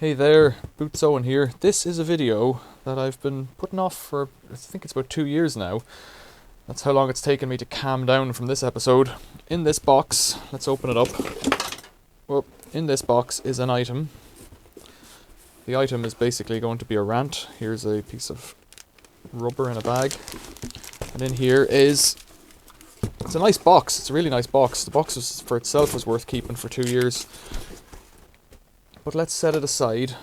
Hey there, Boots Owen here. This is a video that I've been putting off for, I think it's about 2 years now. That's how long it's taken me to calm down from this episode. In this box, let's open it up. Well, in this box is an item. The item is basically going to be a rant. Here's a piece of rubber in a bag. And in here is, it's a nice box. It's a really nice box. The box for itself was worth keeping for 2 years. But let's set it aside.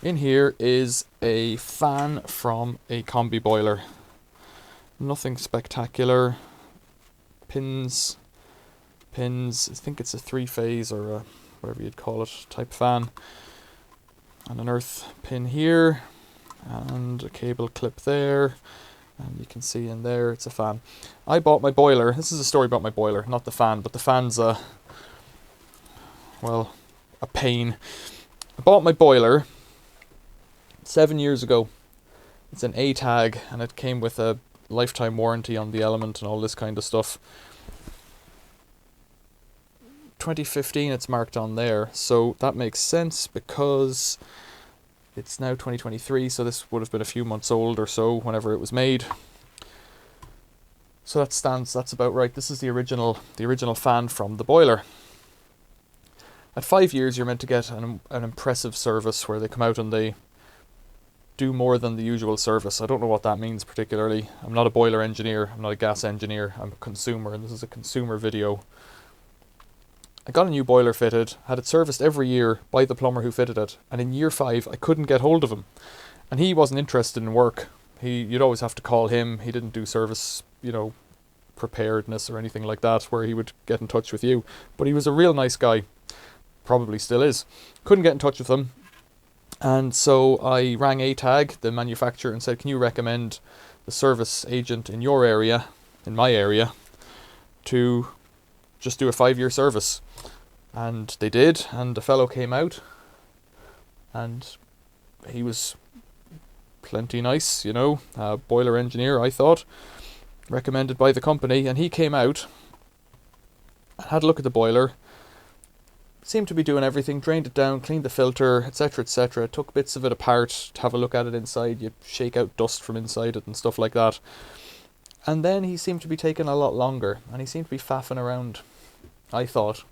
In here is a fan from a combi boiler. Nothing spectacular. Pins. I think it's a 3-phase or a, whatever you'd call it, type fan. And an earth pin here. And a cable clip there. And you can see in there it's a fan. I bought my boiler. This is a story about my boiler, not the fan, but the fan's a pain. I bought my boiler 7 years ago. It's an A-tag and it came with a lifetime warranty on the element and all this kind of stuff. 2015 it's marked on there, so that makes sense because it's now 2023, so this would have been a few months old or so whenever it was made. So that's about right. This is the original fan from the boiler. At 5 years, you're meant to get an impressive service where they come out and they do more than the usual service. I don't know what that means particularly. I'm not a boiler engineer, I'm not a gas engineer, I'm a consumer, and this is a consumer video. I got a new boiler fitted, had it serviced every year by the plumber who fitted it, and in year 5 I couldn't get hold of him. And he wasn't interested in work. You'd always have to call him. He didn't do service, preparedness or anything like that, where he would get in touch with you. But he was a real nice guy. Probably still is. Couldn't get in touch with them, and so I rang A-tag, the manufacturer, and said, can you recommend the service agent in your area, in my area, to just do a 5-year service? And they did, and a fellow came out, and he was plenty nice, a boiler engineer, I thought, recommended by the company, and he came out and had a look at the boiler. Seemed to be doing everything, drained it down, cleaned the filter, etc, etc. Took bits of it apart to have a look at it inside. You shake out dust from inside it and stuff like that. And then he seemed to be taking a lot longer, and he seemed to be faffing around. I thought.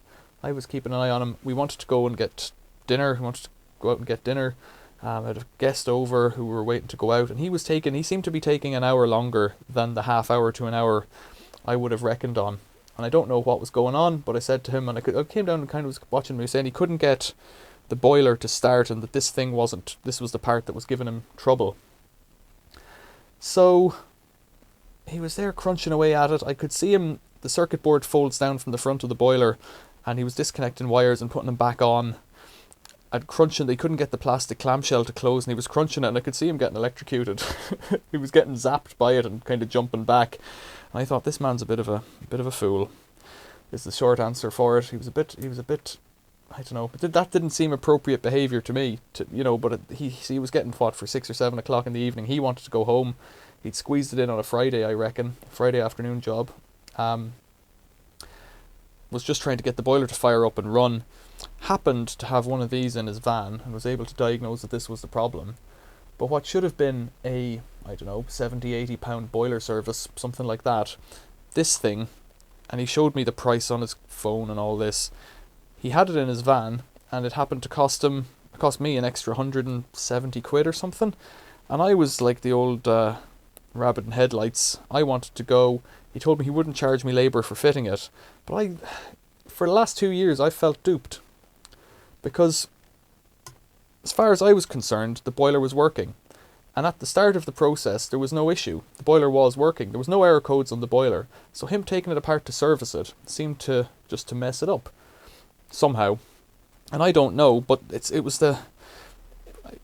I was keeping an eye on him. We wanted to go and get dinner. We wanted to go out and get dinner. I had a guest over who were waiting to go out, and he seemed to be taking an hour longer than the half hour to an hour I would have reckoned on. And I don't know what was going on, but I said to him, and I came down and kind of was watching me, saying he couldn't get the boiler to start, and that this was the part that was giving him trouble. So he was there crunching away at it. I could see him, the circuit board folds down from the front of the boiler, and he was disconnecting wires and putting them back on. And crunching, they couldn't get the plastic clamshell to close, and he was crunching it, and I could see him getting electrocuted. He was getting zapped by it and kind of jumping back. And I thought, this man's a bit of a fool, is the short answer for it. He was a bit, I don't know, but that didn't seem appropriate behaviour to me, but he was getting for 6 or 7 o'clock in the evening. He wanted to go home. He'd squeezed it in on a Friday, I reckon, Friday afternoon job. Was just trying to get the boiler to fire up and run. Happened to have one of these in his van and was able to diagnose that this was the problem. But what should have been a, I don't know, 70, 80 pound boiler service, something like that, this thing, and he showed me the price on his phone and all this, he had it in his van, and it happened to cost me an extra 170 quid or something, and I was like the old rabbit in headlights. I wanted to go. He told me he wouldn't charge me labour for fitting it, but for the last 2 years I felt duped, because as far as I was concerned, the boiler was working. And at the start of the process, there was no issue. The boiler was working. There was no error codes on the boiler. So him taking it apart to service it seemed to just to mess it up somehow. And I don't know, but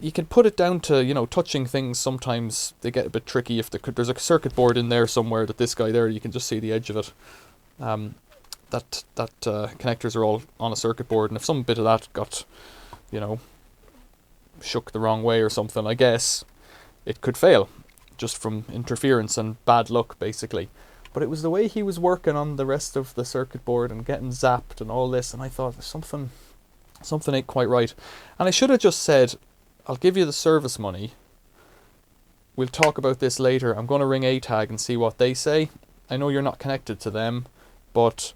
you can put it down to, touching things. Sometimes they get a bit tricky. If there's a circuit board in there somewhere that this guy there, you can just see the edge of it. Connectors are all on a circuit board, and if some bit of that got, shook the wrong way or something, I guess it could fail just from interference and bad luck, basically. But it was the way he was working on the rest of the circuit board and getting zapped and all this, and I thought there's Something ain't quite right. And I should have just said, I'll give you the service money. We'll talk about this later. I'm going to ring ATAG and see what they say. I know you're not connected to them, but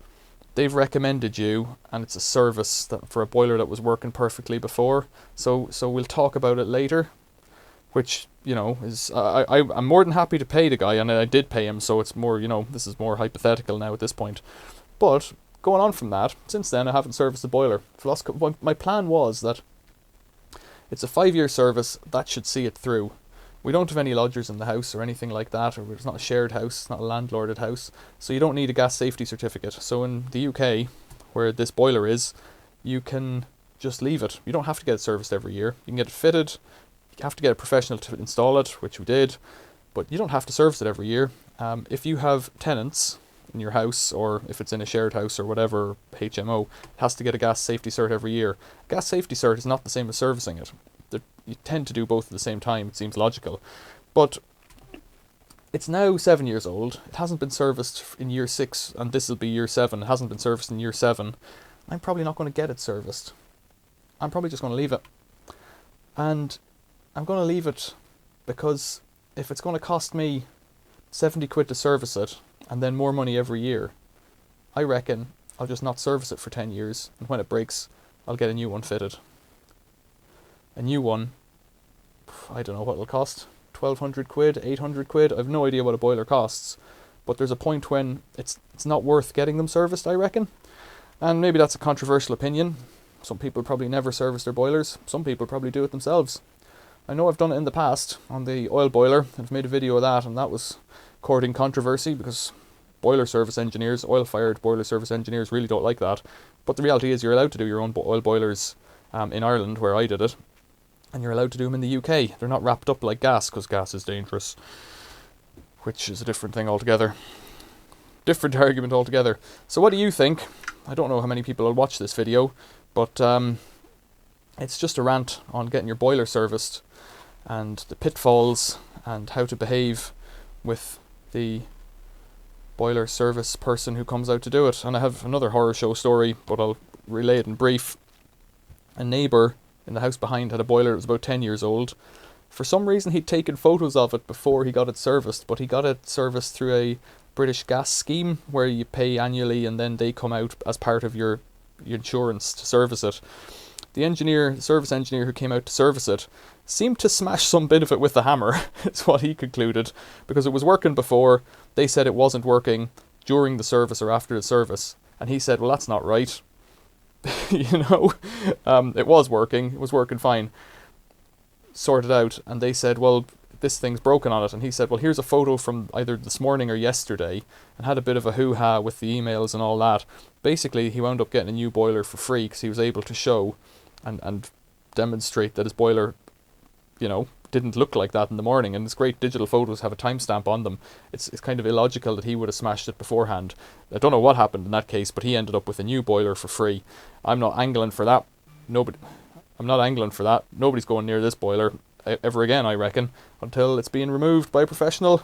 they've recommended you, and it's a service that for a boiler that was working perfectly before. So we'll talk about it later, which, you know, is I'm more than happy to pay the guy, and I did pay him, so it's more, you know, this is more hypothetical now at this point. But going on from that, since then I haven't serviced the boiler. My plan was that it's a 5-year service, that should see it through. We don't have any lodgers in the house or anything like that, or it's not a shared house, it's not a landlorded house, so you don't need a gas safety certificate. So in the UK, where this boiler is, you can just leave it. You don't have to get it serviced every year. You can get it fitted, you have to get a professional to install it, which we did, but you don't have to service it every year. If you have tenants in your house, or if it's in a shared house or whatever, HMO, it has to get a gas safety cert every year. Gas safety cert is not the same as servicing it. You tend to do both at the same time, it seems logical. But it's now 7 years old, it hasn't been serviced in year 6, and this will be year 7, it hasn't been serviced in year 7. I'm probably not going to get it serviced. I'm probably just going to leave it. And I'm going to leave it because if it's going to cost me 70 quid to service it, and then more money every year, I reckon I'll just not service it for 10 years, and when it breaks, I'll get a new one fitted. A new one, I don't know what it'll cost, 1,200 quid, 800 quid, I've no idea what a boiler costs, but there's a point when it's not worth getting them serviced, I reckon. And maybe that's a controversial opinion. Some people probably never service their boilers, some people probably do it themselves. I know I've done it in the past on the oil boiler, I've made a video of that, and that was courting controversy because boiler service engineers, oil-fired boiler service engineers really don't like that. But the reality is you're allowed to do your own oil boilers in Ireland, where I did it, and you're allowed to do them in the UK. They're not wrapped up like gas, because gas is dangerous, which is a different thing altogether. Different argument altogether. So what do you think? I don't know how many people will watch this video, but it's just a rant on getting your boiler serviced, and the pitfalls, and how to behave with the boiler service person who comes out to do it. And I have another horror show story, but I'll relay it in brief. A neighbour in the house behind had a boiler that was about 10 years old. For some reason he'd taken photos of it before he got it serviced, but he got it serviced through a British gas scheme where you pay annually and then they come out as part of your insurance to service it. The service engineer who came out to service it seemed to smash some bit of it with a hammer, is what he concluded, because it was working before. They said it wasn't working during the service or after the service, and he said, well, that's not right. You know, it was working fine, sorted out, and they said, well, this thing's broken on it, and he said, well, here's a photo from either this morning or yesterday, and had a bit of a hoo-ha with the emails and all that. Basically, he wound up getting a new boiler for free because he was able to show and demonstrate that his boiler, you know, didn't look like that in the morning, and his great digital photos have a timestamp on them. It's kind of illogical that he would have smashed it beforehand. I don't know what happened in that case, but he ended up with a new boiler for free. I'm not angling for that. I'm not angling for that. Nobody's going near this boiler ever again, I reckon, until it's being removed by a professional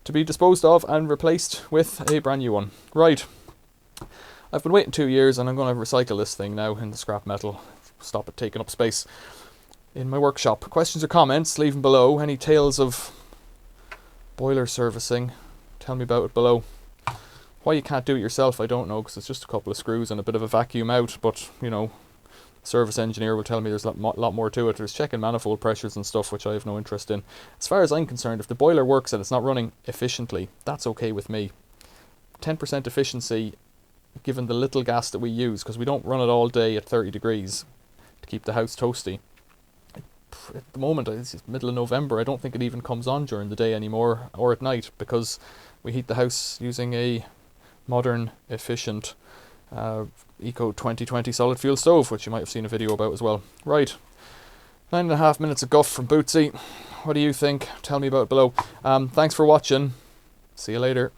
to be disposed of and replaced with a brand new one. Right. I've been waiting 2 years, and I'm going to recycle this thing now in the scrap metal. Stop it taking up space in my workshop. Questions or comments, leave them below. Any tales of boiler servicing, tell me about it below. Why you can't do it yourself, I don't know, because it's just a couple of screws and a bit of a vacuum out, but, you know, service engineer will tell me there's a lot more to it. There's checking manifold pressures and stuff, which I have no interest in. As far as I'm concerned, if the boiler works and it's not running efficiently, that's okay with me. 10% efficiency, given the little gas that we use, because we don't run it all day at 30 degrees to keep the house toasty. At the moment, it's middle of November, I don't think it even comes on during the day anymore, or at night, because we heat the house using a modern, efficient Eco 2020 solid fuel stove, which you might have seen a video about as well. Right, 9.5 minutes of guff from Bootsy. What do you think? Tell me about it below. Thanks for watching. See you later.